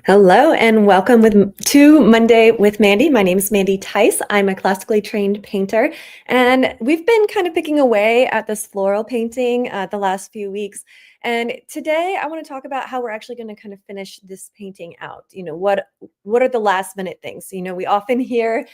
Hello and welcome to Monday with Mandy. My name is Mandy Tice. I'm a classically trained painter, and we've been kind of picking away at this floral painting the last few weeks. And today I want to talk about how we're actually going to kind of finish this painting out. What are the last minute things? We often hear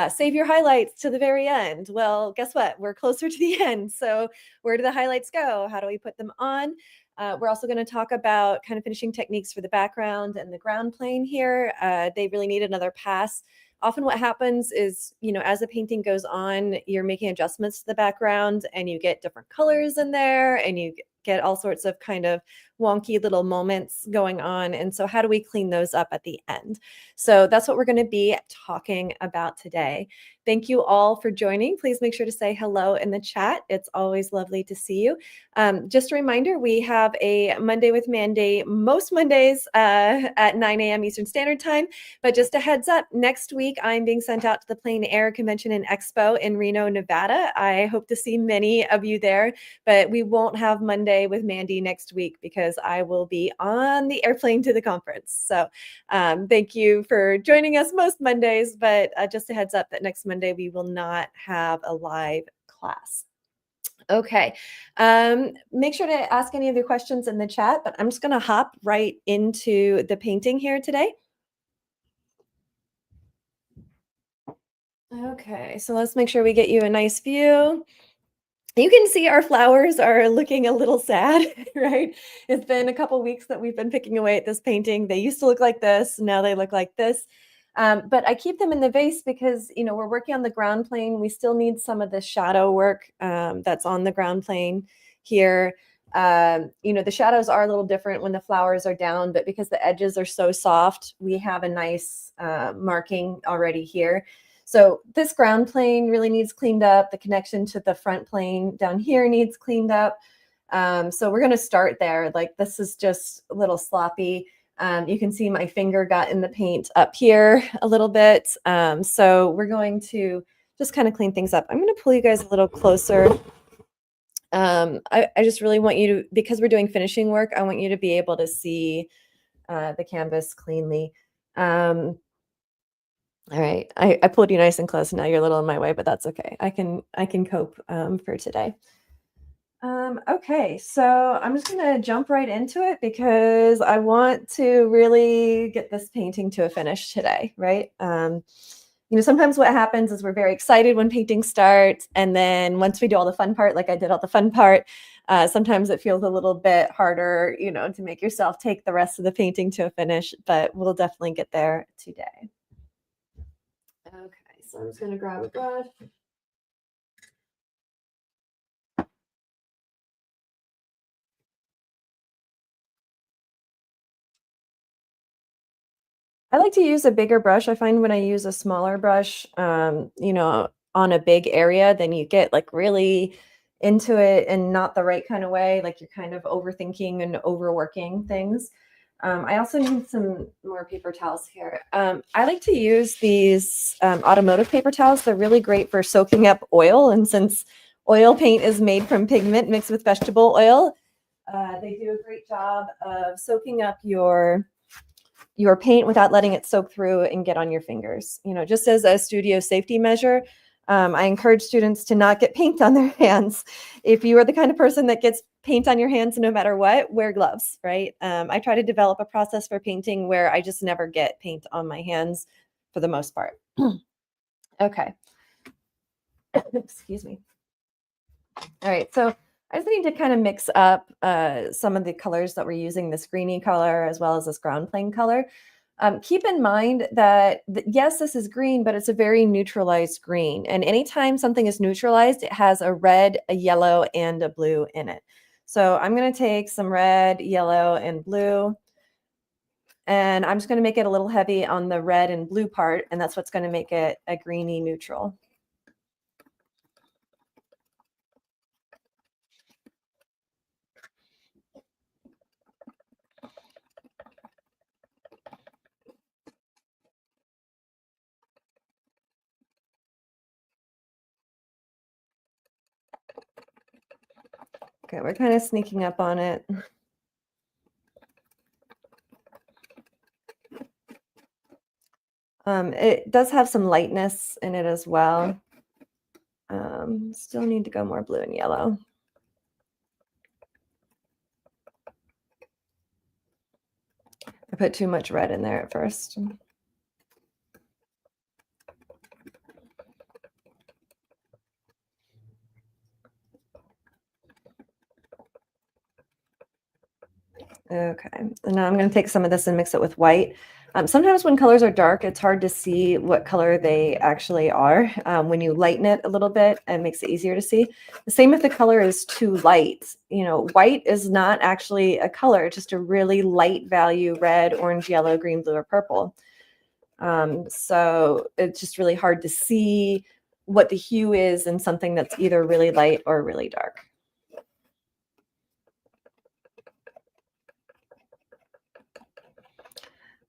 save your highlights to the very end. Well, guess what? We're closer to the end. So where do the highlights go? How do we put them on? We're also going to talk about kind of finishing techniques for the background and the ground plane here. They really need another pass. Often what happens is, as the painting goes on, you're making adjustments to the background and you get different colors in there and you get all sorts of kind of wonky little moments going on. And so how do we clean those up at the end? So that's what we're going to be talking about today. Thank you all for joining. Please make sure to say hello in the chat. It's always lovely to see you. Just a reminder, we have a Monday with Mandy most Mondays at 9 a.m. Eastern Standard Time. But just a heads up, next week I'm being sent out to the Plein Air Convention and Expo in Reno, Nevada. I hope to see many of you there, but we won't have Monday with Mandy next week because I will be on the airplane to the conference. So thank you for joining us most Mondays, but just a heads up that next Monday we will not have a live class. Okay. Make sure to ask any of your questions in the chat, but I'm just going to hop right into the painting here today. Okay, so let's make sure we get you a nice view. You can see our flowers are looking a little sad, right? It's been a couple weeks that we've been picking away at this painting. They used to look like this, now they look like this. But I keep them in the vase because, we're working on the ground plane. We still need some of the shadow work that's on the ground plane here. The shadows are a little different when the flowers are down, but because the edges are so soft, we have a nice marking already here. So this ground plane really needs cleaned up. The connection to the front plane down here needs cleaned up. So we're going to start there. Like this is just a little sloppy. You can see my finger got in the paint up here a little bit. So we're going to just kind of clean things up. I'm going to pull you guys a little closer. I just really want you to, because we're doing finishing work, I want you to be able to see the canvas cleanly. All right, I pulled you nice and close. Now you're a little in my way, but that's okay. I can cope for today. Okay, so I'm just gonna jump right into it because I want to really get this painting to a finish today, right? Sometimes what happens is we're very excited when painting starts, and then once we do all the fun part, like I did all the fun part, sometimes it feels a little bit harder, to make yourself take the rest of the painting to a finish, but we'll definitely get there today. Okay, so I'm just going to grab a brush. I like to use a bigger brush. I find when I use a smaller brush, on a big area, then you get like really into it and not the right kind of way. Like you're kind of overthinking and overworking things. I also need some more paper towels here. I like to use these automotive paper towels. They're really great for soaking up oil. And since oil paint is made from pigment mixed with vegetable oil, they do a great job of soaking up your paint without letting it soak through and get on your fingers. Just as a studio safety measure, I encourage students to not get paint on their hands. If you are the kind of person that gets paint on your hands no matter what, wear gloves, right? I try to develop a process for painting where I just never get paint on my hands for the most part. Okay. Excuse me. All right, so I just need to kind of mix up some of the colors that we're using, this greeny color as well as this ground plane color. Keep in mind that, yes, this is green, but it's a very neutralized green. And anytime something is neutralized, it has a red, a yellow, and a blue in it. So I'm going to take some red, yellow, and blue, and I'm just going to make it a little heavy on the red and blue part, and that's what's going to make it a greeny neutral. Okay, we're kind of sneaking up on it. It does have some lightness in it as well. Still need to go more blue and yellow. I put too much red in there at first. Okay, and now I'm going to take some of this and mix it with white. Sometimes when colors are dark, it's hard to see what color they actually are. When you lighten it a little bit, it makes it easier to see. The same if the color is too light. You know, white is not actually a color, it's just a really light value, red, orange, yellow, green, blue, or purple. So it's just really hard to see what the hue is in something that's either really light or really dark.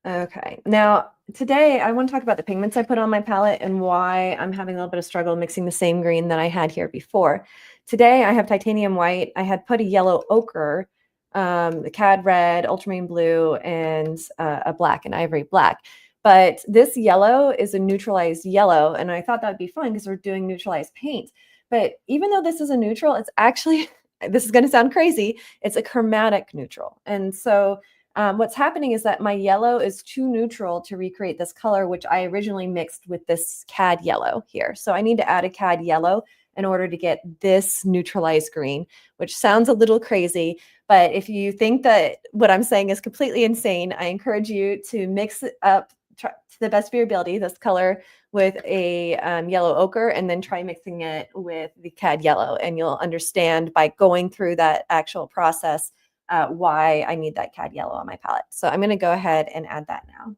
Okay. Now, today I want to talk about the pigments I put on my palette and why I'm having a little bit of struggle mixing the same green that I had here before. Today I have titanium white. I had put a yellow ochre, the cad red, ultramarine blue, and a black, an ivory black. But this yellow is a neutralized yellow, and I thought that'd be fun because we're doing neutralized paint. But even though this is a neutral, it's actually, this is going to sound crazy, it's a chromatic neutral. And so what's happening is that my yellow is too neutral to recreate this color, which I originally mixed with this cad yellow here. So I need to add a cad yellow in order to get this neutralized green, which sounds a little crazy. But if you think that what I'm saying is completely insane, I encourage you to mix it up to the best of your ability, this color with a yellow ochre, and then try mixing it with the cad yellow. And you'll understand by going through that actual process why I need that cad yellow on my palette. So I'm going to go ahead and add that now.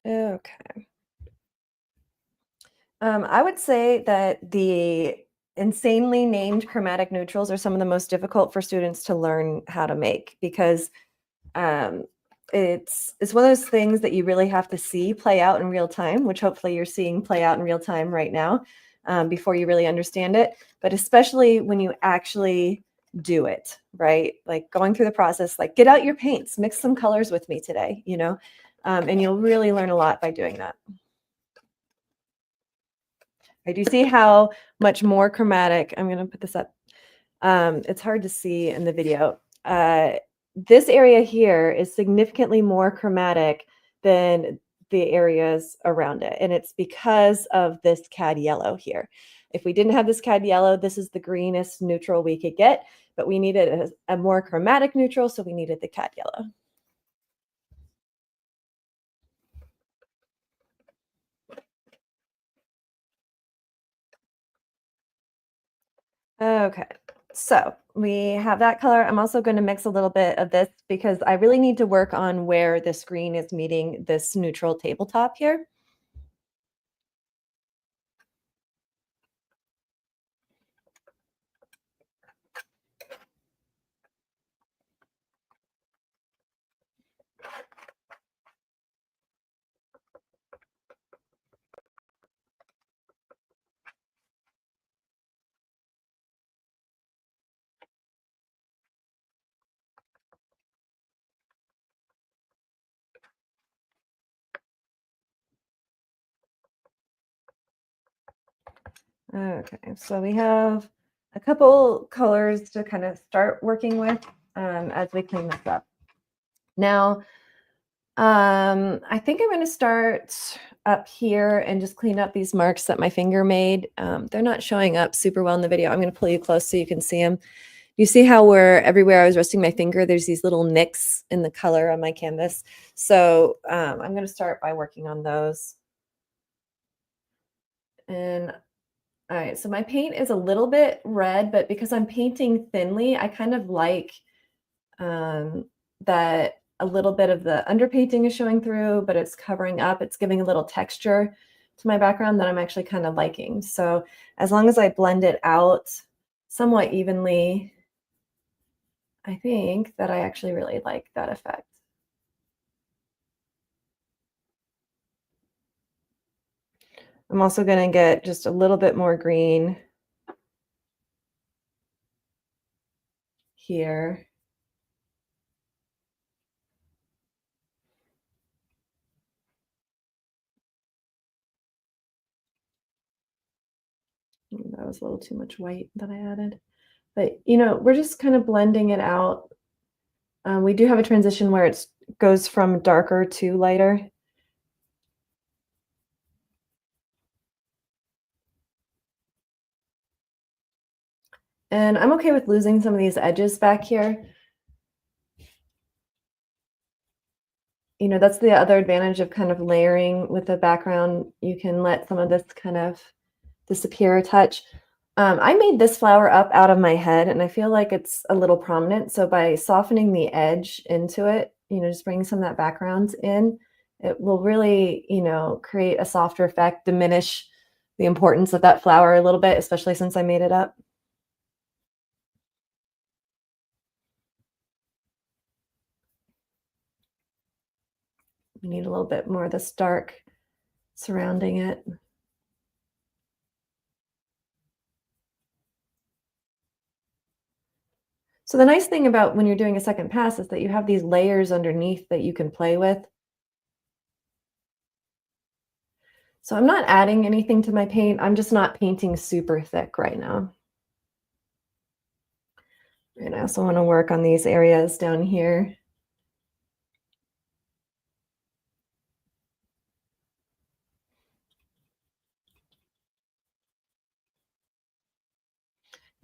Okay. I would say that the insanely named chromatic neutrals are some of the most difficult for students to learn how to make because um, it's one of those things that you really have to see play out in real time, which hopefully you're seeing play out in real time right now before you really understand it. But especially when you actually do it, right? Like going through the process, like get out your paints, mix some colors with me today, you know, and you'll really learn a lot by doing that. I do see how much more chromatic. I'm going to put this up. It's hard to see in the video. This area here is significantly more chromatic than the areas around it. And it's because of this cad yellow here. If we didn't have this cad yellow, this is the greenest neutral we could get, but we needed a more chromatic neutral, so we needed the cad yellow. Okay, so we have that color. I'm also going to mix a little bit of this because I really need to work on where this green is meeting this neutral tabletop here. Okay, so we have a couple colors to kind of start working with as we clean this up. Now, I think I'm going to start up here and just clean up these marks that my finger made. They're not showing up super well in the video. I'm going to pull you close so you can see them. You see how where everywhere I was resting my finger, there's these little nicks in the color on my canvas. So I'm going to start by working on those. And all right, so my paint is a little bit red, but because I'm painting thinly, I kind of like that a little bit of the underpainting is showing through, but it's covering up. It's giving a little texture to my background that I'm actually kind of liking. So as long as I blend it out somewhat evenly, I think that I actually really like that effect. I'm also going to get just a little bit more green here. That was a little too much white that I added. But, we're just kind of blending it out. We do have a transition where it goes from darker to lighter. And I'm okay with losing some of these edges back here. That's the other advantage of kind of layering with the background. You can let some of this kind of disappear a touch. I made this flower up out of my head, and I feel like it's a little prominent. So by softening the edge into it, just bringing some of that background in, it will really, create a softer effect, diminish the importance of that flower a little bit, especially since I made it up. We need a little bit more of this dark surrounding it. So the nice thing about when you're doing a second pass is that you have these layers underneath that you can play with. So I'm not adding anything to my paint. I'm just not painting super thick right now. And I also want to work on these areas down here.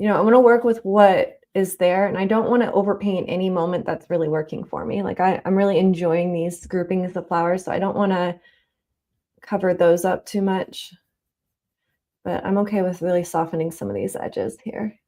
I want to work with what is there, and I don't want to overpaint any moment that's really working for me. Like I'm really enjoying these groupings of flowers, so I don't want to cover those up too much. But I'm okay with really softening some of these edges here.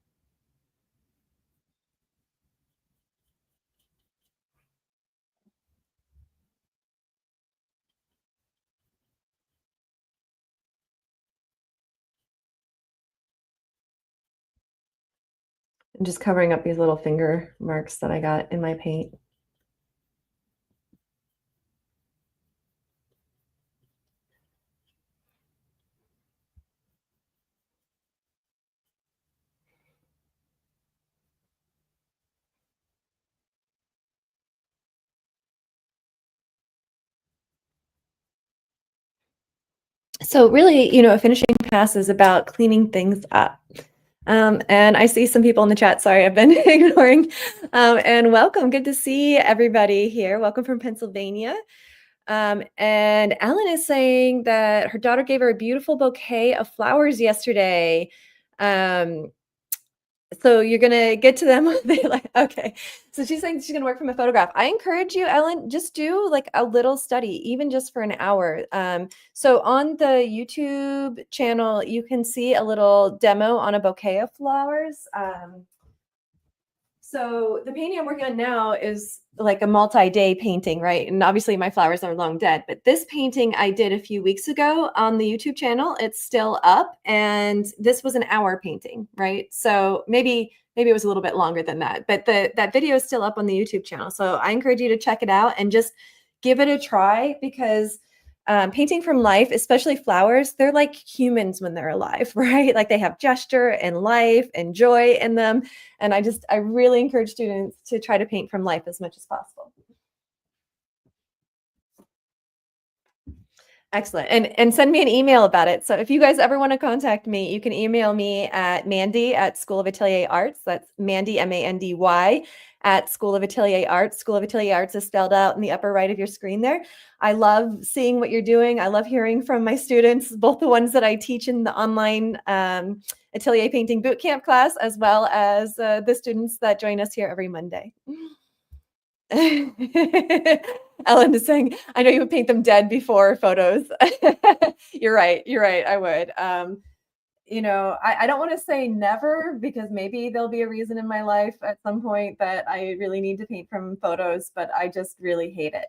And just covering up these little finger marks that I got in my paint. So really, a finishing pass is about cleaning things up. And I see some people in the chat. Sorry, I've been ignoring. And welcome. Good to see everybody here. Welcome from Pennsylvania. And Ellen is saying that her daughter gave her a beautiful bouquet of flowers yesterday. Um, so you're gonna get to them when they like, okay. So she's saying she's gonna work from a photograph. I encourage you, Ellen, just do like a little study, even just for an hour. So on the YouTube channel, you can see a little demo on a bouquet of flowers. So the painting I'm working on now is like a multi-day painting, right? And obviously my flowers are long dead, but this painting I did a few weeks ago on the YouTube channel. It's still up, and this was an hour painting, right? So maybe it was a little bit longer than that, but that video is still up on the YouTube channel. So I encourage you to check it out and just give it a try, because painting from life, especially flowers, they're like humans when they're alive, right? Like they have gesture and life and joy in them. And I really encourage students to try to paint from life as much as possible. Excellent. And send me an email about it. So if you guys ever want to contact me, you can email me at Mandy at School of Atelier Arts. That's Mandy, Mandy, at School of Atelier Arts. School of Atelier Arts is spelled out in the upper right of your screen there. I love seeing what you're doing. I love hearing from my students, both the ones that I teach in the online Atelier Painting Bootcamp class, as well as the students that join us here every Monday. Ellen is saying, I know you would paint them dead before photos. You're right. You're right. I would. I don't want to say never, because maybe there'll be a reason in my life at some point that I really need to paint from photos, but I just really hate it.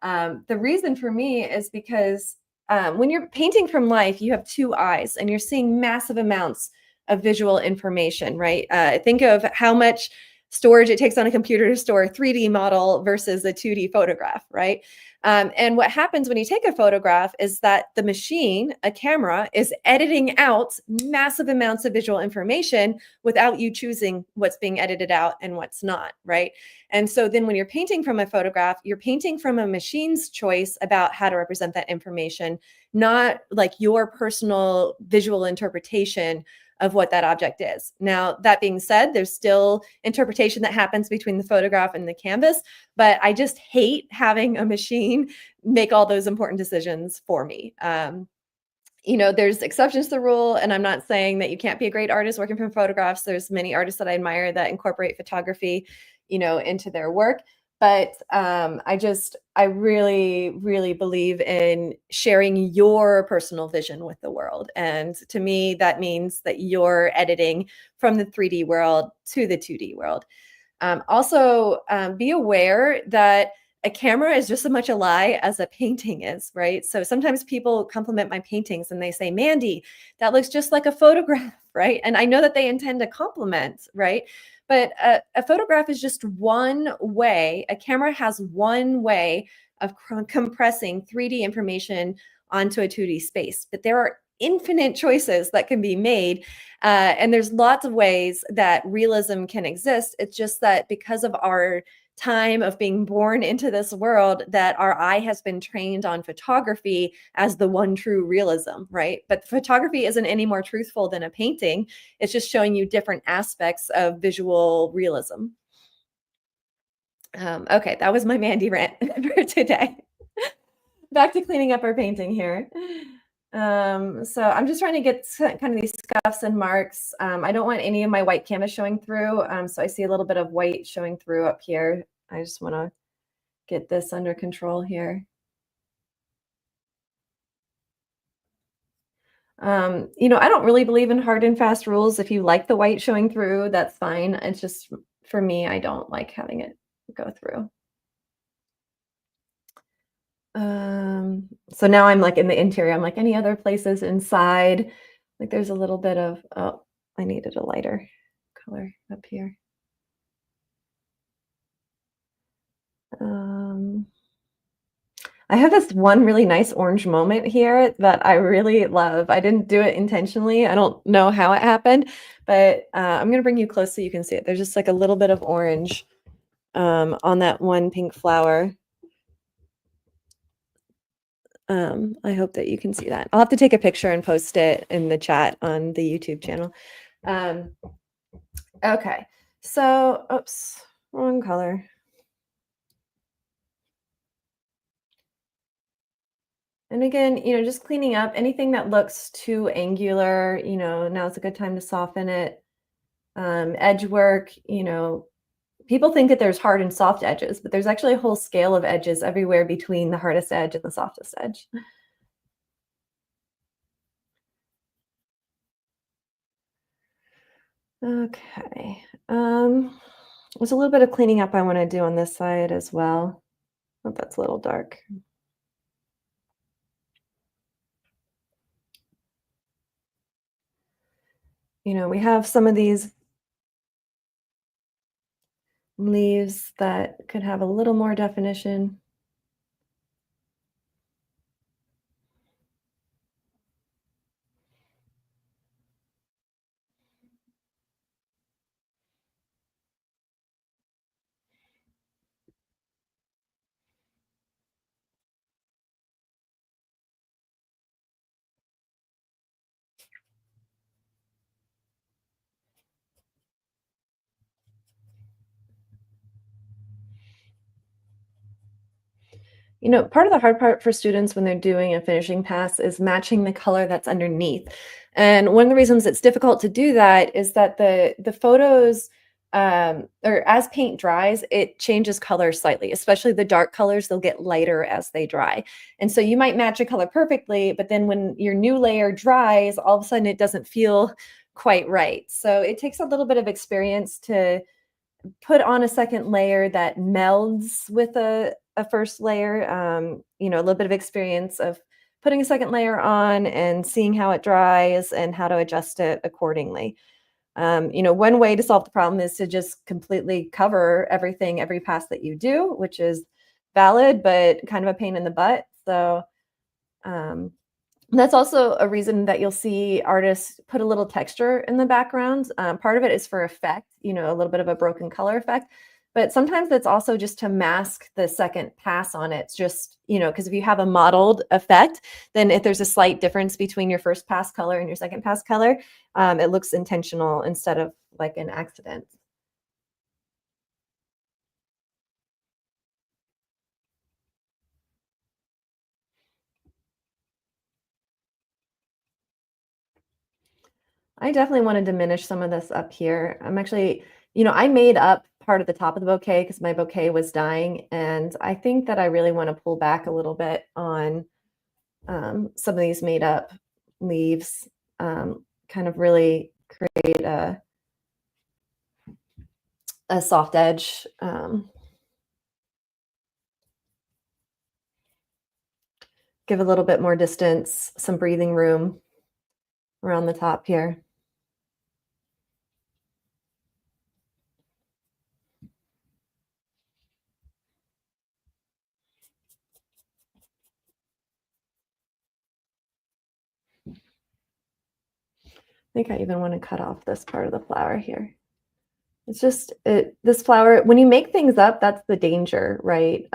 The reason for me is because when you're painting from life, you have two eyes and you're seeing massive amounts of visual information, right? Think of how much storage it takes on a computer to store a 3D model versus a 2D photograph, right? And what happens when you take a photograph is that the machine, a camera, is editing out massive amounts of visual information without you choosing what's being edited out and what's not, right? And so then when you're painting from a photograph, you're painting from a machine's choice about how to represent that information, not like your personal visual interpretation of what that object is. Now, that being said, there's still interpretation that happens between the photograph and the canvas, but I just hate having a machine make all those important decisions for me. There's exceptions to the rule, and I'm not saying that you can't be a great artist working from photographs. There's many artists that I admire that incorporate photography, into their work. But I really, really believe in sharing your personal vision with the world. And to me, that means that you're editing from the 3D world to the 2D world. Also, be aware that a camera is just as much a lie as a painting is, right? So sometimes people compliment my paintings and they say, Mandy, that looks just like a photograph, right? And I know that they intend to compliment, right? But a photograph is just one way, a camera has one way of compressing 3D information onto a 2D space. But there are infinite choices that can be made. And there's lots of ways that realism can exist. It's just that because of our time of being born into this world, that our eye has been trained on photography as the one true realism, right? But photography isn't any more truthful than a painting. It's just showing you different aspects of visual realism. Okay, that was my Mandy rant for today. Back to cleaning up our painting here. So I'm just trying to get kind of these scuffs and marks. I don't want any of my white canvas showing through. So I see a little bit of white showing through up here. I just want to get this under control here. I don't really believe in hard and fast rules. If you like the white showing through, that's fine. It's just for me, I don't like having it go through. So now I'm like in the interior. I'm like any other places inside. Like there's a little bit of, oh, I needed a lighter color up here. Um, I have this one really nice orange moment here that I really love. I didn't do it intentionally. I don't know how it happened, but I'm going to bring you close so you can see it. There's just like a little bit of orange on that one pink flower. I hope that you can see that. I'll have to take a picture and post it in the chat on the YouTube channel. Okay, so, oops, wrong color. And again, just cleaning up anything that looks too angular, now's a good time to soften it. Edge work, people think that there's hard and soft edges, but there's actually a whole scale of edges everywhere between the hardest edge and the softest edge. Okay. There's a little bit of cleaning up I want to do on this side as well. Oh, that's a little dark. We have some of these leaves that could have a little more definition. Part of the hard part for students when they're doing a finishing pass is matching the color that's underneath. And one of the reasons it's difficult to do that is that the photos, or as paint dries, it changes color slightly, especially the dark colors, they'll get lighter as they dry. And so you might match a color perfectly, but then when your new layer dries, all of a sudden it doesn't feel quite right. So it takes a little bit of experience to put on a second layer that melds with a first layer, a little bit of experience of putting a second layer on and seeing how it dries and how to adjust it accordingly. One way to solve the problem is to just completely cover everything, every pass that you do, which is valid, but kind of a pain in the butt. So um, that's also a reason that you'll see artists put a little texture in the background. Part of it is for effect, a little bit of a broken color effect. But sometimes it's also just to mask the second pass on it. It's just, because if you have a modeled effect, then if there's a slight difference between your first pass color and your second pass color, it looks intentional instead of like an accident. I definitely want to diminish some of this up here. I'm actually, I made up part of the top of the bouquet because my bouquet was dying. And I think that I really want to pull back a little bit on some of these made up leaves, kind of really create a soft edge. Give a little bit more distance, some breathing room around the top here. I think I even want to cut off this part of the flower here. It's just this flower, when you make things up, that's the danger, right?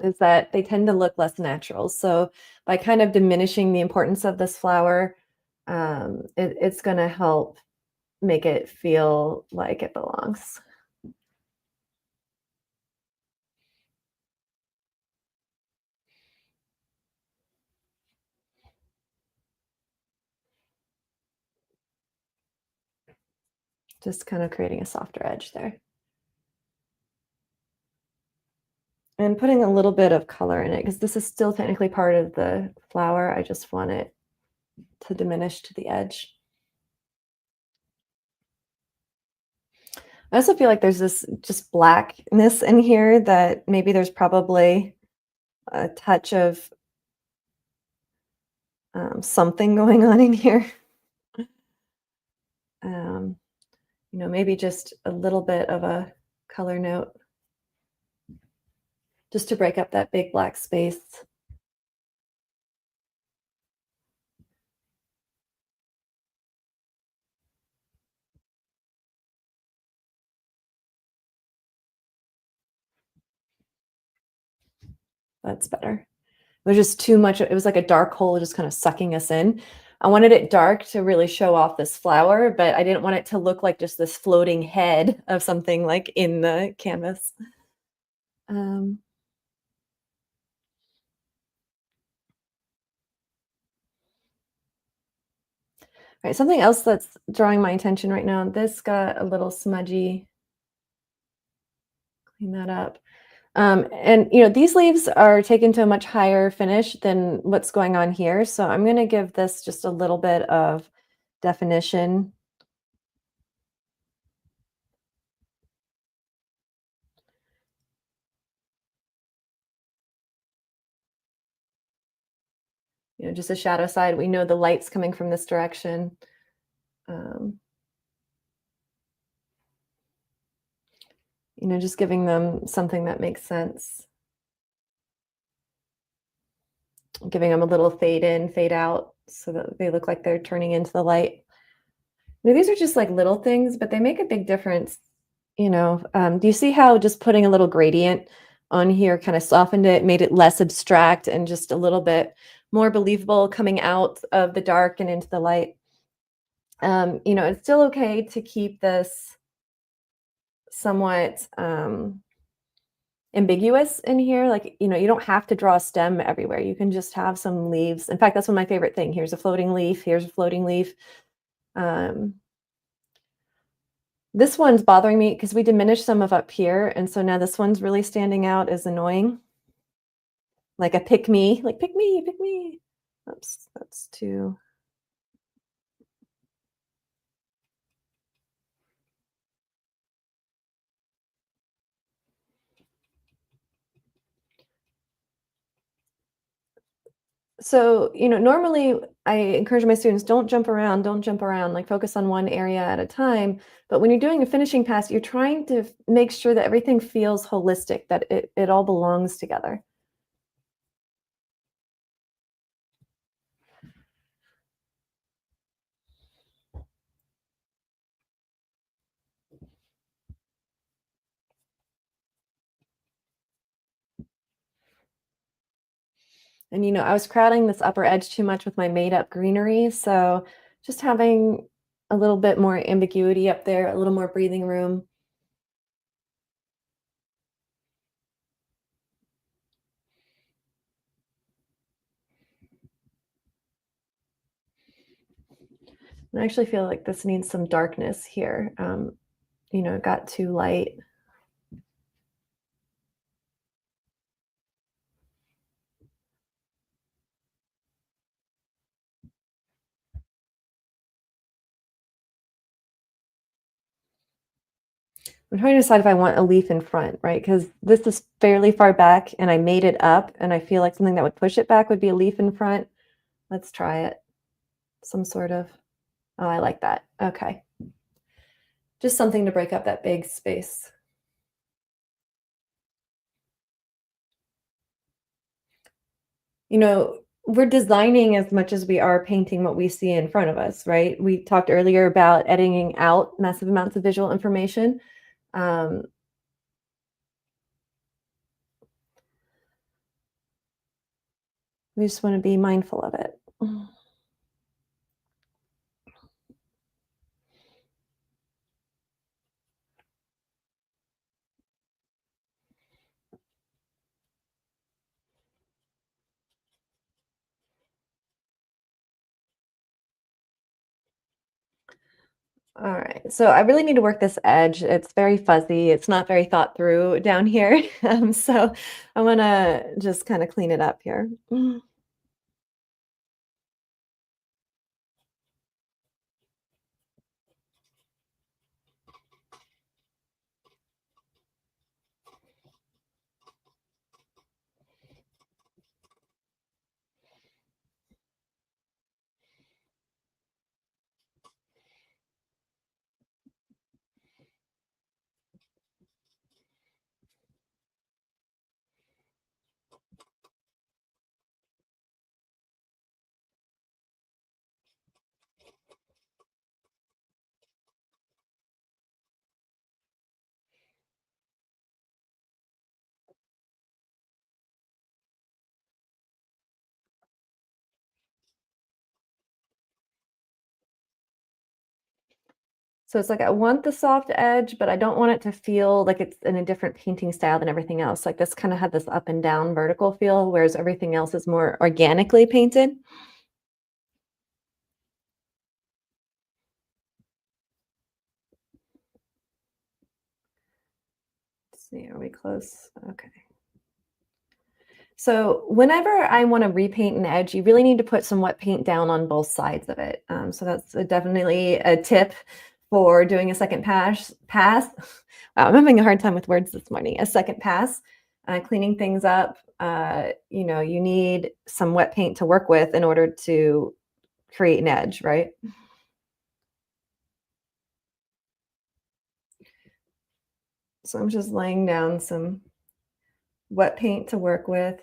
Is that they tend to look less natural. So by kind of diminishing the importance of this flower, it's going to help make it feel like it belongs. Just kind of creating a softer edge there. And putting a little bit of color in it, because this is still technically part of the flower. I just want it to diminish to the edge. I also feel like there's this just blackness in here that maybe there's probably a touch of something going on in here. Um, maybe just a little bit of a color note just to break up that big black space. That's better. It was just too much. It was like a dark hole just kind of sucking us in. I wanted it dark to really show off this flower, but I didn't want it to look like just this floating head of something like in the canvas. Um, right, something else that's drawing my attention right now. This got a little smudgy. Clean that up. And these leaves are taken to a much higher finish than what's going on here. So I'm going to give this just a little bit of definition. Just a shadow side. We know the light's coming from this direction. Um, just giving them something that makes sense. Giving them a little fade in, fade out so that they look like they're turning into the light. These are just like little things, but they make a big difference. Do you see how just putting a little gradient on here kind of softened it, made it less abstract and just a little bit more believable coming out of the dark and into the light? It's still okay to keep this somewhat ambiguous in here. Like, you don't have to draw a stem everywhere. You can just have some leaves. In fact, that's one of my favorite thing. Here's a floating leaf. Here's a floating leaf. Um, this one's bothering me because we diminished some of up here. And so now this one's really standing out as annoying. Like a pick me, like pick me, pick me. Oops, that's too. So, normally I encourage my students, don't jump around, like focus on one area at a time. But when you're doing a finishing pass, you're trying to make sure that everything feels holistic, that it all belongs together. And, I was crowding this upper edge too much with my made up greenery. So just having a little bit more ambiguity up there, a little more breathing room. And I actually feel like this needs some darkness here. It got too light. I'm trying to decide if I want a leaf in front, right? Because this is fairly far back and I made it up, and I feel like something that would push it back would be a leaf in front. Let's try it. Some sort of, oh, I like that. Okay. Just something to break up that big space. We're designing as much as we are painting what we see in front of us, right? We talked earlier about editing out massive amounts of visual information. Um, we just want to be mindful of it. All right. So I really need to work this edge. It's very fuzzy. It's not very thought through down here. So I want to just kind of clean it up here. So it's like I want the soft edge, but I don't want it to feel like it's in a different painting style than everything else. Like this kind of had this up and down vertical feel, whereas everything else is more organically painted. Let's see, are we close? Okay. So whenever I want to repaint an edge, you really need to put some wet paint down on both sides of it. So that's definitely a tip for doing a second pass. Wow, I'm having a hard time with words this morning. A second pass, cleaning things up. You need some wet paint to work with in order to create an edge, right? So I'm just laying down some wet paint to work with.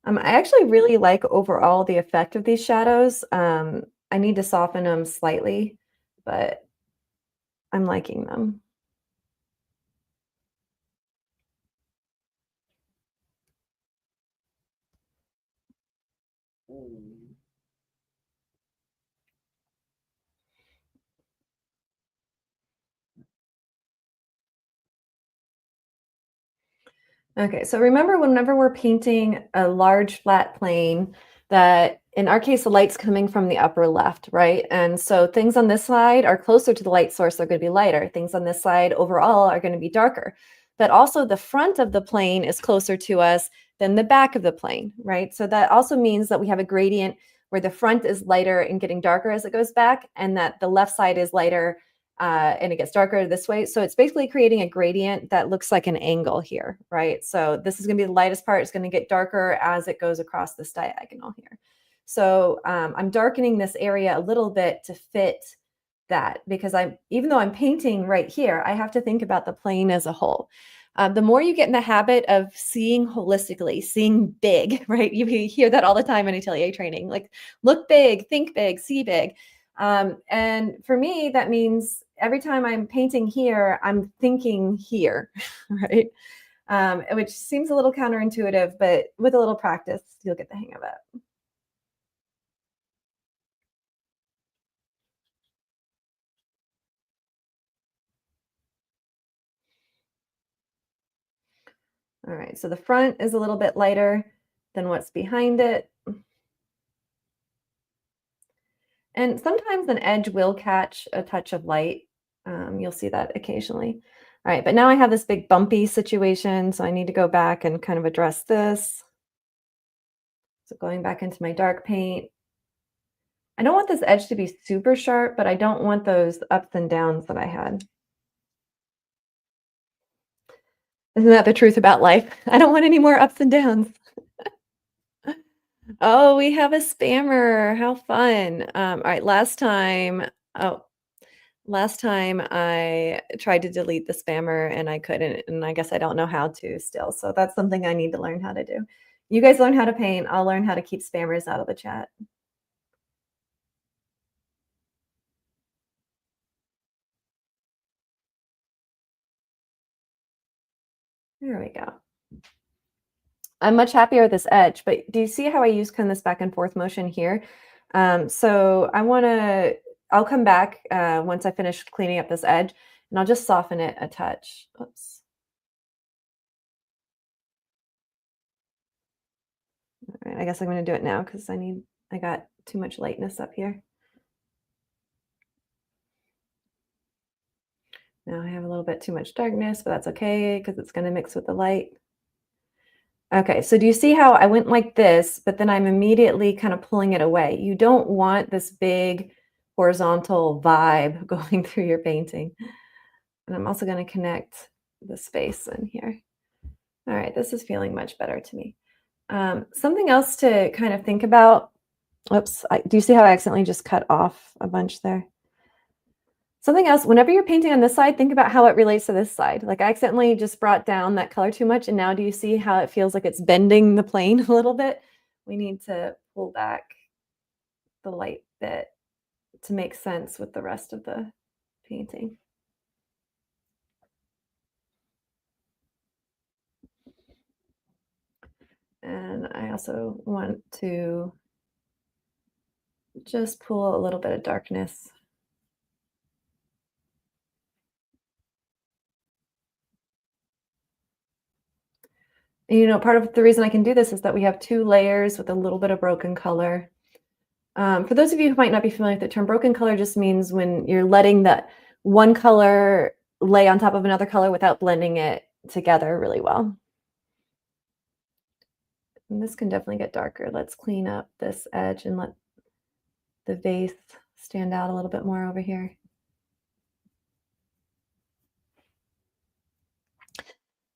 I actually really like overall the effect of these shadows. I need to soften them slightly, but I'm liking them. Okay, so remember whenever we're painting a large flat plane, that in our case, the light's coming from the upper left, right? And so things on this side are closer to the light source, they're going to be lighter. Things on this side overall are going to be darker. But also the front of the plane is closer to us than the back of the plane, right? So that also means that we have a gradient where the front is lighter and getting darker as it goes back, and that the left side is lighter and it gets darker this way. So it's basically creating a gradient that looks like an angle here, right? So this is going to be the lightest part. It's going to get darker as it goes across this diagonal here. So I'm darkening this area a little bit to fit that because even though I'm painting right here, I have to think about the plane as a whole. The more you get in the habit of seeing holistically, seeing big, right? You hear that all the time in atelier training, like look big, think big, see big. And for me, that means every time I'm painting here, I'm thinking here, right? Which seems a little counterintuitive, but with a little practice, you'll get the hang of it. All right, so the front is a little bit lighter than what's behind it. And sometimes an edge will catch a touch of light. You'll see that occasionally. All right, but now I have this big bumpy situation, so I need to go back and kind of address this. So going back into my dark paint. I don't want this edge to be super sharp, but I don't want those ups and downs that I had. Isn't that the truth about life? I don't want any more ups and downs. Oh, we have a spammer. How fun. All right, oh, last time I tried to delete the spammer and I couldn't, and I guess I don't know how to still. So that's something I need to learn how to do. You guys learn how to paint. I'll learn how to keep spammers out of the chat. There we go. I'm much happier with this edge, but do you see how I use kind of this back and forth motion here? So I'll come back once I finish cleaning up this edge and I'll just soften it a touch. Oops. All right, I guess I'm going to do it now because I got too much lightness up here. Now I have a little bit too much darkness, but that's okay because it's going to mix with the light. Okay, so do you see how I went like this, but then I'm immediately kind of pulling it away? You don't want this big horizontal vibe going through your painting. And I'm also going to connect the space in here. All right, this is feeling much better to me. Something else to kind of think about. Oops, do you see how I accidentally just cut off a bunch there? Something else, whenever you're painting on this side, think about how it relates to this side. Like I accidentally just brought down that color too much, and now do you see how it feels like it's bending the plane a little bit? We need to pull back the light bit to make sense with the rest of the painting. And I also want to just pull a little bit of darkness. And, part of the reason I can do this is that we have two layers with a little bit of broken color. For those of you who might not be familiar with the term, broken color just means when you're letting that one color lay on top of another color without blending it together really well. And this can definitely get darker. Let's clean up this edge and let the vase stand out a little bit more over here.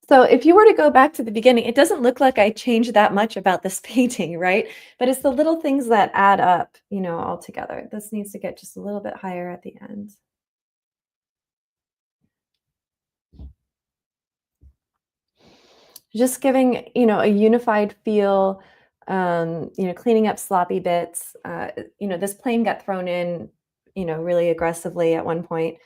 So if you were to go back to the beginning, it doesn't look like I changed that much about this painting, right? But it's the little things that add up, all together. This needs to get just a little bit higher at the end. Just giving, a unified feel, cleaning up sloppy bits. This plane got thrown in, really aggressively at one point.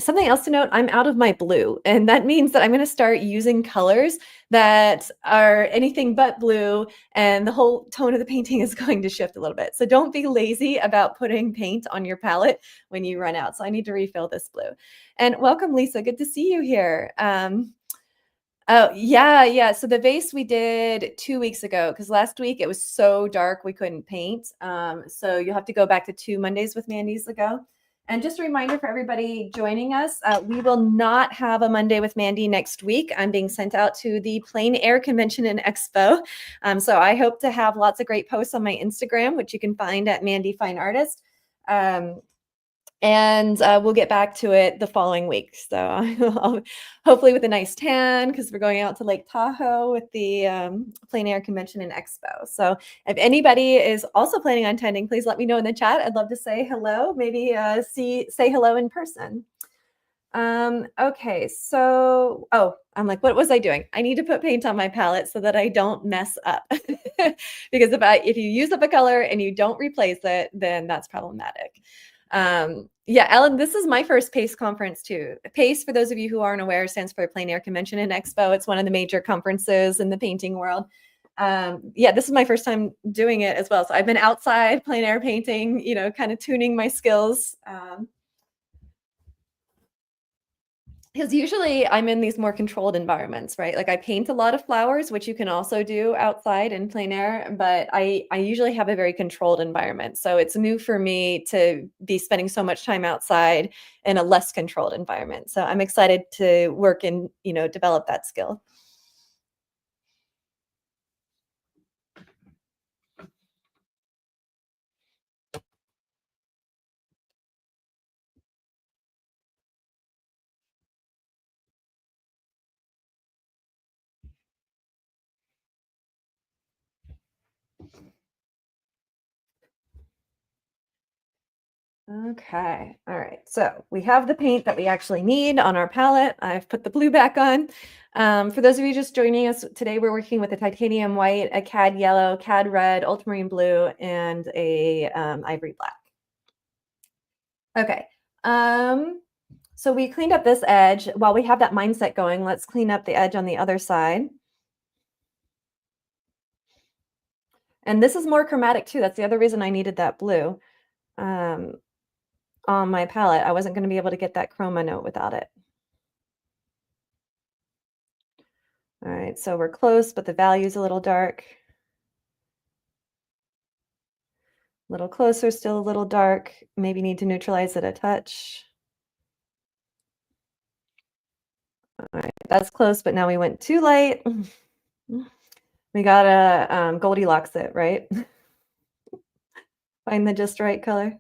Something else to note, I'm out of my blue, and that means that I'm going to start using colors that are anything but blue, and the whole tone of the painting is going to shift a little bit. So don't be lazy about putting paint on your palette when you run out. So I need to refill this blue. And welcome, Lisa. Good to see you here. Oh, yeah, yeah. So the vase we did 2 weeks ago because last week it was so dark we couldn't paint. So you'll have to go back to 2 Mondays with Mandy's ago. And just a reminder for everybody joining us, we will not have a Monday with Mandy next week. I'm being sent out to the Plein Air Convention and Expo. So I hope to have lots of great posts on my Instagram, which you can find at Mandy Fine Artist. and we'll get back to it the following week. So hopefully with a nice tan because we're going out to Lake Tahoe with the Plein Air Convention and Expo. So if anybody is also planning on attending, please let me know in the chat. I'd love to say hello. Maybe say hello in person. Okay, so I'm like, what was I doing? I need to put paint on my palette so that I don't mess up. Because if you use up a color and you don't replace it, then that's problematic. Yeah, Ellen, this is my first PACE conference too. PACE, for those of you who aren't aware, stands for Plein Air Convention and Expo. It's one of the major conferences in the painting world. Yeah, this is my first time doing it as well. So I've been outside plein air painting, kind of tuning my skills. Because usually I'm in these more controlled environments, right? Like I paint a lot of flowers, which you can also do outside in plein air, but I usually have a very controlled environment. So it's new for me to be spending so much time outside in a less controlled environment. So I'm excited to work and, develop that skill. Okay. All right. So we have the paint that we actually need on our palette. I've put the blue back on. For those of you just joining us today, we're working with a titanium white, a cad yellow, cad red, ultramarine blue, and a ivory black. Okay. So we cleaned up this edge. While we have that mindset going, let's clean up the edge on the other side. And this is more chromatic too. That's the other reason I needed that blue. On my palette. I wasn't going to be able to get that chroma note without it. All right, so we're close, but the value's a little dark. A little closer, still a little dark. Maybe need to neutralize it a touch. All right, that's close, but now we went too light. We gotta Goldilocks it, right? Find the just right color.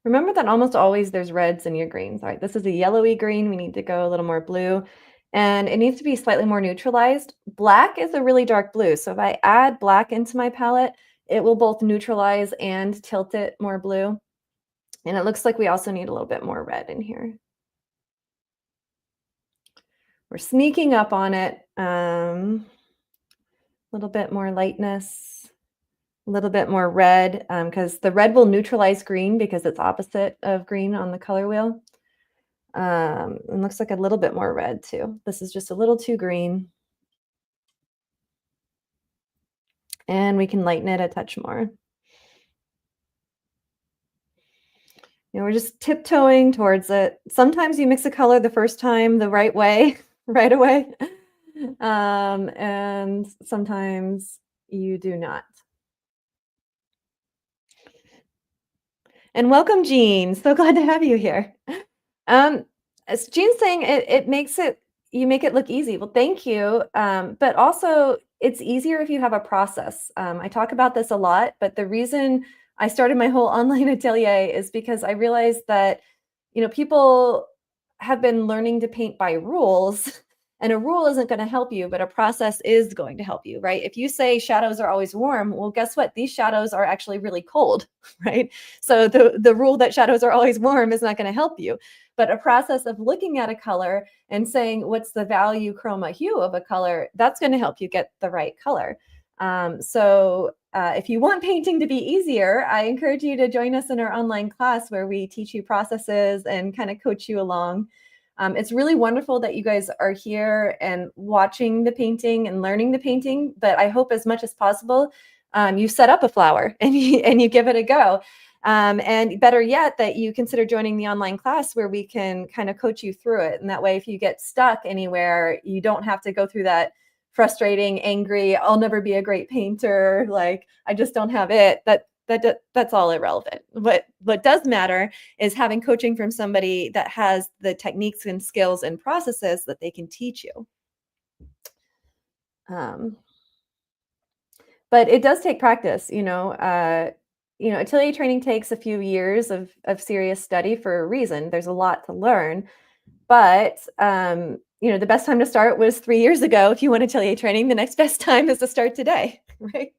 Remember that almost always there's reds in your greens. All right, this is a yellowy green. We need to go a little more blue. And it needs to be slightly more neutralized. Black is a really dark blue. So if I add black into my palette, it will both neutralize and tilt it more blue. And it looks like we also need a little bit more red in here. We're sneaking up on it. A little bit more lightness, a little bit more red, because the red will neutralize green because it's opposite of green on the color wheel. It looks like a little bit more red too. This is just a little too green. And we can lighten it a touch more. We're just tiptoeing towards it. Sometimes you mix a color the first time the right way, right away. And sometimes you do not. And welcome, Jean. So glad to have you here. As Jean's saying, you make it look easy. Well, thank you. But also it's easier if you have a process. I talk about this a lot, but the reason I started my whole online atelier is because I realized that, people have been learning to paint by rules. And a rule isn't going to help you, but a process is going to help you, right? If you say shadows are always warm, well, guess what? These shadows are actually really cold, right? So the rule that shadows are always warm is not going to help you. But a process of looking at a color and saying, what's the value chroma hue of a color, that's going to help you get the right color. If you want painting to be easier, I encourage you to join us in our online class where we teach you processes and kind of coach you along. It's really wonderful that you guys are here and watching the painting and learning the painting, but I hope as much as possible you set up a flower and you give it a go. And better yet, that you consider joining the online class where we can kind of coach you through it. And that way, if you get stuck anywhere, you don't have to go through that frustrating, angry, I'll never be a great painter, like I just don't have it. That's all irrelevant. What does matter is having coaching from somebody that has the techniques and skills and processes that they can teach you. Um, but it does take practice, atelier training takes a few years of serious study for a reason. There's a lot to learn, but the best time to start was 3 years ago. If you want atelier training, the next best time is to start today, right?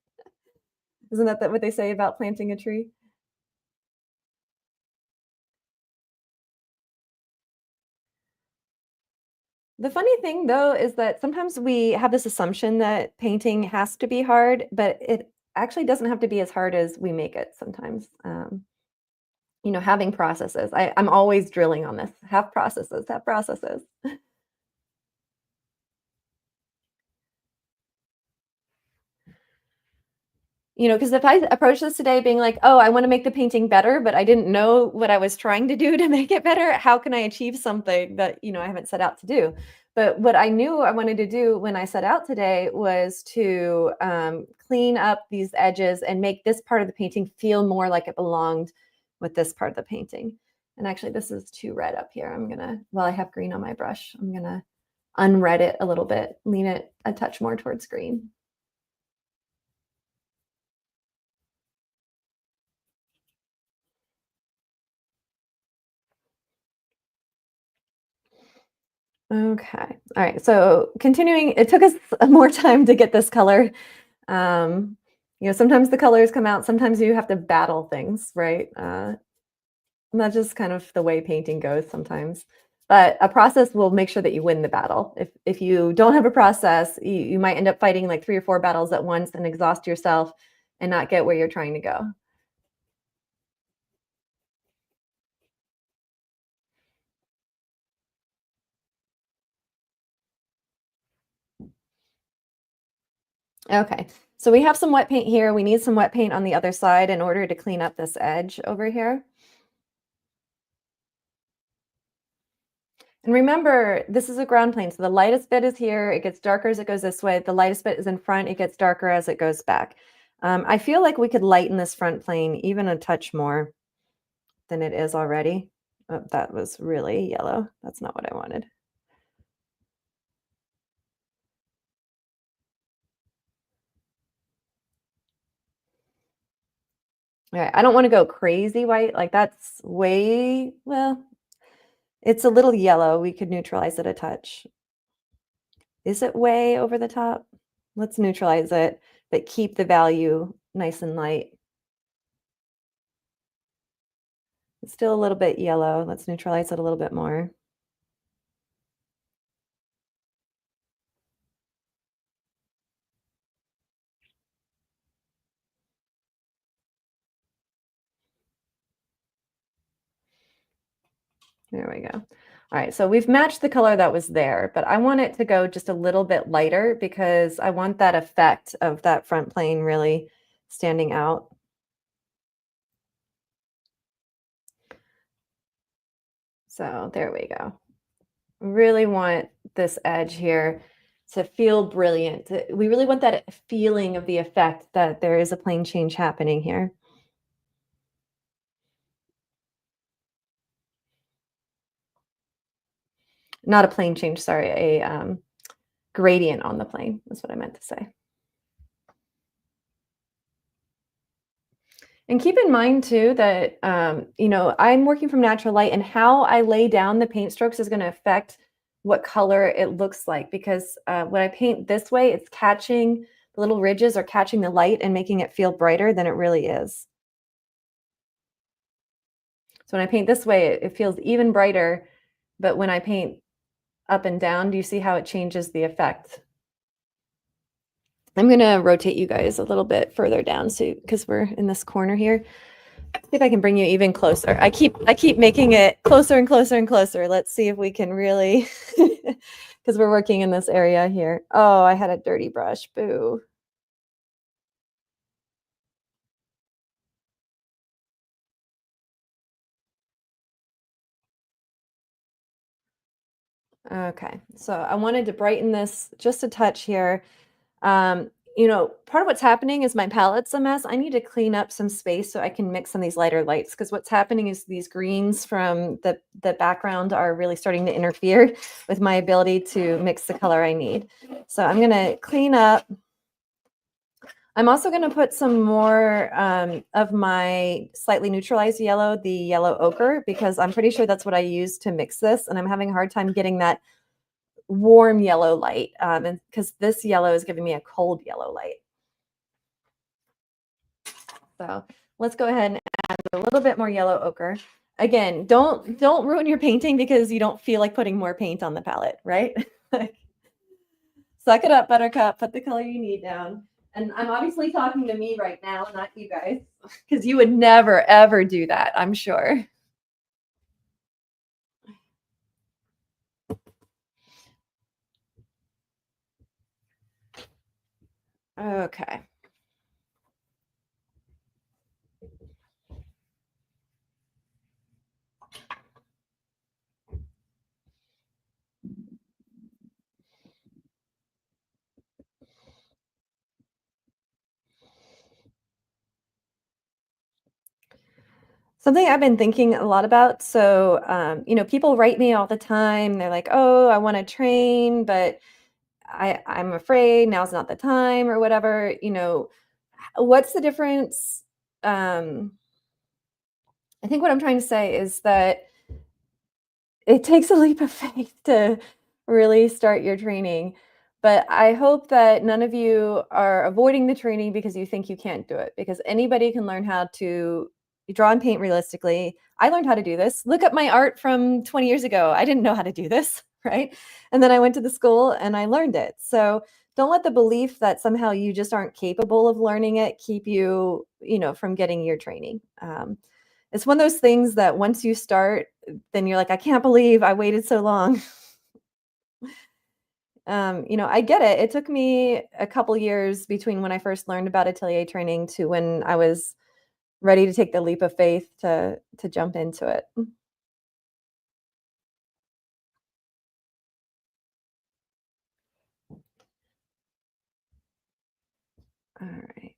Isn't that what they say about planting a tree? The funny thing though is that sometimes we have this assumption that painting has to be hard, but it actually doesn't have to be as hard as we make it sometimes. Having processes. I'm always drilling on this. Have processes, have processes. Because if I approach this today being like, "Oh, I wanna make the painting better," but I didn't know what I was trying to do to make it better, how can I achieve something that, I haven't set out to do? But what I knew I wanted to do when I set out today was to, clean up these edges and make this part of the painting feel more like it belonged with this part of the painting. And actually, this is too red up here. I have green on my brush, I'm gonna unred it a little bit, lean it a touch more towards green. Okay. All right. So continuing, it took us more time to get this color. Sometimes the colors come out, sometimes you have to battle things, right? And that's just kind of the way painting goes sometimes. But a process will make sure that you win the battle. If you don't have a process, you might end up fighting like 3 or 4 battles at once and exhaust yourself and not get where you're trying to go. Okay. So we have some wet paint here. We need some wet paint on the other side in order to clean up this edge over here. And remember, this is a ground plane, so the lightest bit is here, it gets darker as it goes this way, the lightest bit is in front, it gets darker as it goes back. I feel like we could lighten this front plane even a touch more than it is already. Oh, that was really yellow. That's not what I wanted. All right, I don't want to go crazy white, like that's well, it's a little yellow. We could neutralize it a touch. Is it way over the top? Let's neutralize it, but keep the value nice and light. It's still a little bit yellow. Let's neutralize it a little bit more. There we go. All right, so we've matched the color that was there, but I want it to go just a little bit lighter because I want that effect of that front plane really standing out. So there we go. Really want this edge here to feel brilliant. We really want that feeling of the effect that there is a plane change happening here. Not a plane change, sorry, a gradient on the plane. That's what I meant to say. And keep in mind too that I'm working from natural light, and how I lay down the paint strokes is going to affect what color it looks like. Because when I paint this way, it's catching the little ridges are catching the light and making it feel brighter than it really is. So when I paint this way, it feels even brighter. But when I paint up and down, do you see how it changes the effect? I'm going to rotate you guys a little bit further down, so because we're in this corner here. See if I can bring you even closer. I keep making it closer and closer and closer. Let's see if we can really, because we're working in this area here. Oh, I had a dirty brush. Boo. Okay, so I wanted to brighten this just a touch here. Part of what's happening is my palette's a mess. I need to clean up some space so I can mix some of these lighter lights because what's happening is these greens from the background are really starting to interfere with my ability to mix the color I need. So I'm going to clean up. I'm also going to put some more of my slightly neutralized yellow, the yellow ochre, because I'm pretty sure that's what I use to mix this. And I'm having a hard time getting that warm yellow light, and because this yellow is giving me a cold yellow light. So let's go ahead and add a little bit more yellow ochre. Again, don't ruin your painting because you don't feel like putting more paint on the palette, right? Suck it up, Buttercup. Put the color you need down. And I'm obviously talking to me right now, not you guys, because you would never, ever do that, I'm sure. Okay. Something I've been thinking a lot about. So, people write me all the time. They're like, "Oh, I want to train, but I'm afraid now's not the time or whatever." What's the difference? Um, I think what I'm trying to say is that it takes a leap of faith to really start your training. But I hope that none of you are avoiding the training because you think you can't do it, because anybody can learn how to draw and paint realistically. I learned how to do this. Look at my art from 20 years ago. I didn't know how to do this, right? And then I went to the school and I learned it. So don't let the belief that somehow you just aren't capable of learning it keep you, from getting your training. It's one of those things that once you start, then you're like, "I can't believe I waited so long." I get it. It took me a couple years between when I first learned about atelier training to when I was ready to take the leap of faith to jump into it. All right.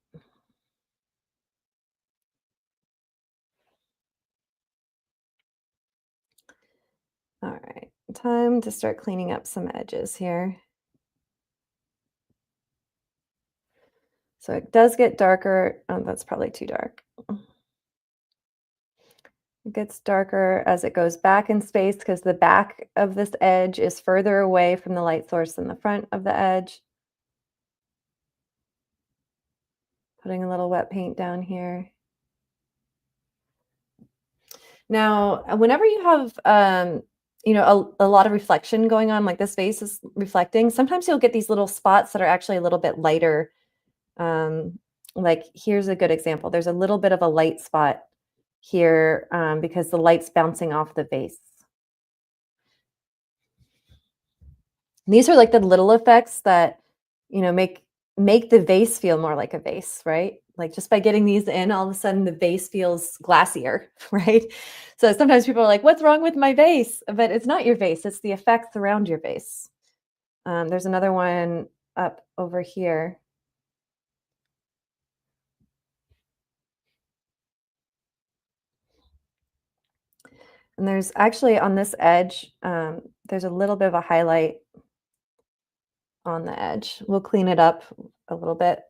All right. Time to start cleaning up some edges here. So it does get darker. Oh, that's probably too dark. It gets darker as it goes back in space because the back of this edge is further away from the light source than the front of the edge. Putting a little wet paint down here. Now, whenever you have, a lot of reflection going on, like this vase is reflecting, sometimes you'll get these little spots that are actually a little bit lighter. Um, like here's a good example. There's a little bit of a light spot here because the light's bouncing off the vase. These are like the little effects that, make the vase feel more like a vase, right? Like just by getting these in, all of a sudden the vase feels glassier, right? So sometimes people are like, "What's wrong with my vase?" But it's not your vase; it's the effects around your vase. There's another one up over here, and there's actually on this edge, there's a little bit of a highlight on the edge. We'll clean it up a little bit.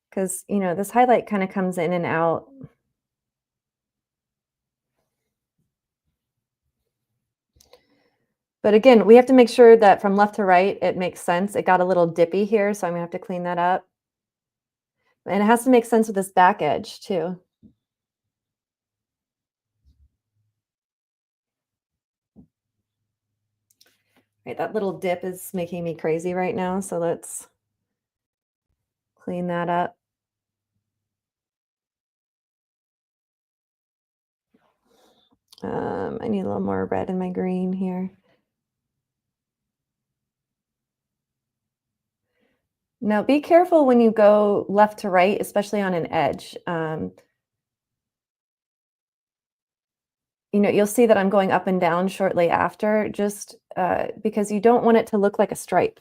Because this highlight kind of comes in and out. But again, we have to make sure that from left to right, it makes sense. It got a little dippy here, so I'm gonna have to clean that up. And it has to make sense with this back edge too. Right, that little dip is making me crazy right now, so let's clean that up. I need a little more red in my green here. Now, be careful when you go left to right, especially on an edge. You'll see that I'm going up and down shortly after, just because you don't want it to look like a stripe.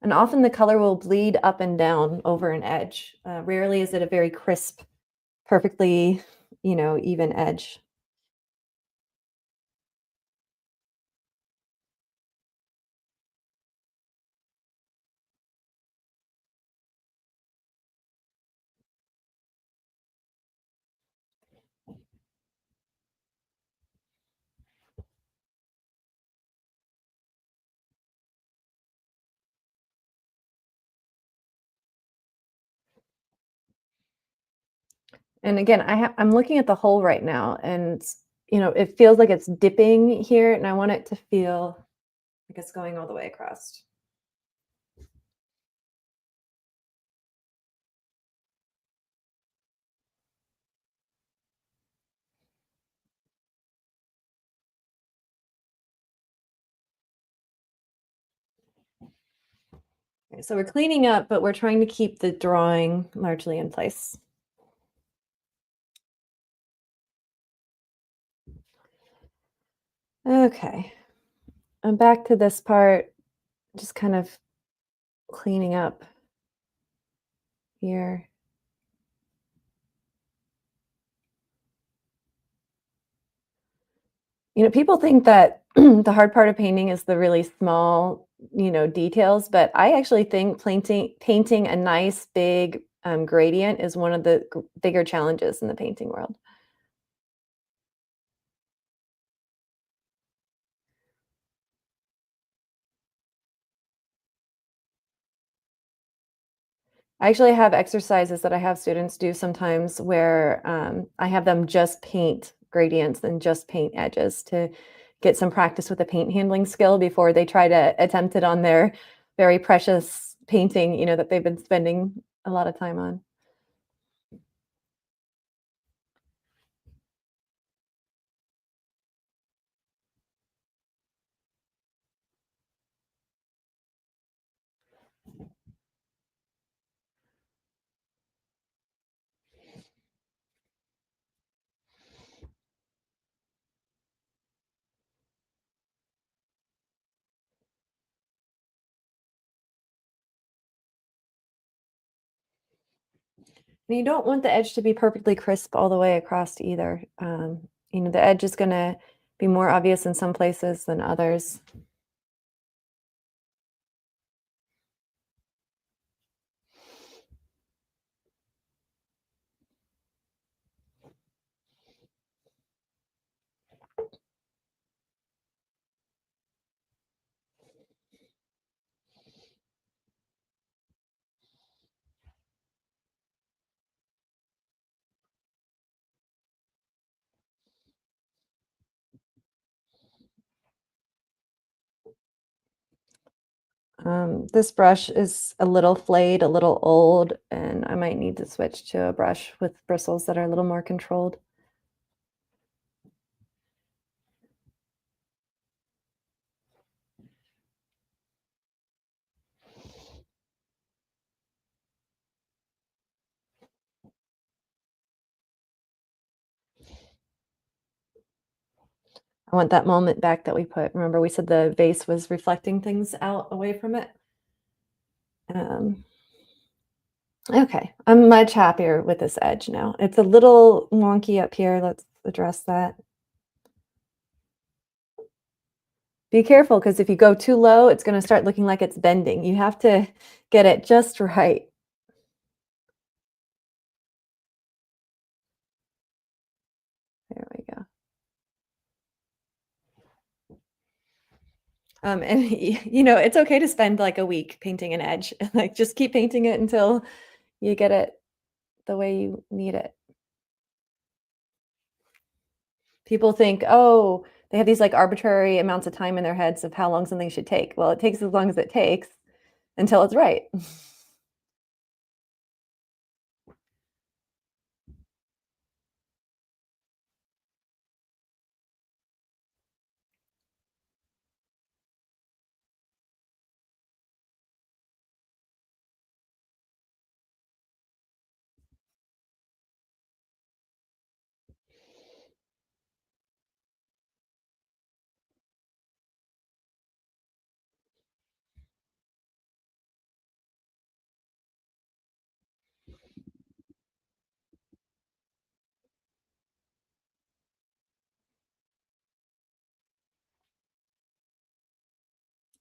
And often the color will bleed up and down over an edge. Rarely is it a very crisp, perfectly, even edge. And again, I'm looking at the hole right now, and it feels like it's dipping here, and I want it to feel like it's going all the way across. Okay, so we're cleaning up, but we're trying to keep the drawing largely in place. Okay, I'm back to this part, just kind of cleaning up here. People think that the hard part of painting is the really small, details, but I actually think painting a nice big gradient is one of the bigger challenges in the painting world. I actually have exercises that I have students do sometimes where I have them just paint gradients and just paint edges to get some practice with the paint handling skill before they try to attempt it on their very precious painting, that they've been spending a lot of time on. And you don't want the edge to be perfectly crisp all the way across either. The edge is going to be more obvious in some places than others. This brush is a little flayed, a little old, and I might need to switch to a brush with bristles that are a little more controlled. I want that moment back that we put. Remember, we said the vase was reflecting things out away from it? Um, okay, I'm much happier with this edge now. It's a little wonky up here. Let's address that. Be careful because if you go too low, it's going to start looking like it's bending. You have to get it just right. There we go. And it's okay to spend like a week painting an edge. Like just keep painting it until you get it the way you need it. People think, oh, they have these like arbitrary amounts of time in their heads of how long something should take. Well, it takes as long as it takes until it's right.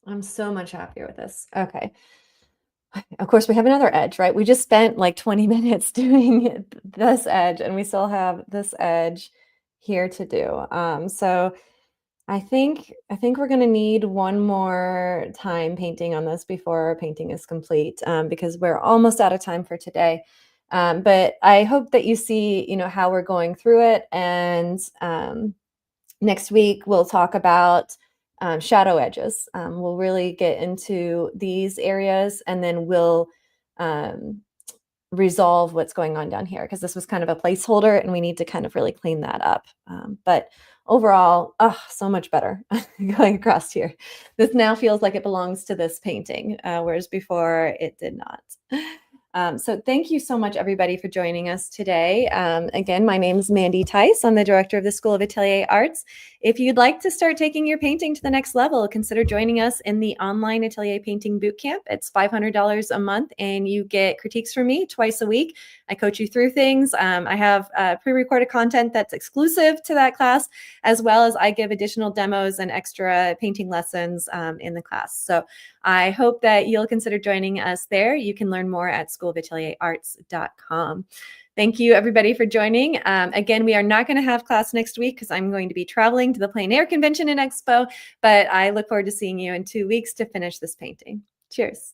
I'm so much happier with this. Okay. Of course, we have another edge, right? We just spent like 20 minutes doing this edge, and we still have this edge here to do. So I think we're gonna need one more time painting on this before our painting is complete, because we're almost out of time for today. But I hope that you see, how we're going through it, and next week we'll talk about shadow edges. We'll really get into these areas, and then we'll um, resolve what's going on down here, because this was kind of a placeholder and we need to kind of really clean that up. But overall, oh, so much better going across here. This now feels like it belongs to this painting, whereas before it did not. So thank you so much, everybody, for joining us today. Again, my name is Mandy Tice. I'm the director of the School of Atelier Arts. If you'd like to start taking your painting to the next level, consider joining us in the online Atelier Painting Bootcamp. It's $500 a month, and you get critiques from me twice a week. I coach you through things. I have pre-recorded content that's exclusive to that class, as well as I give additional demos and extra painting lessons in the class. So I hope that you'll consider joining us there. You can learn more at schoolofatelierarts.com. Thank you, everybody, for joining. Again, we are not going to have class next week because I'm going to be traveling to the Plein Air Convention and Expo, but I look forward to seeing you in 2 weeks to finish this painting. Cheers.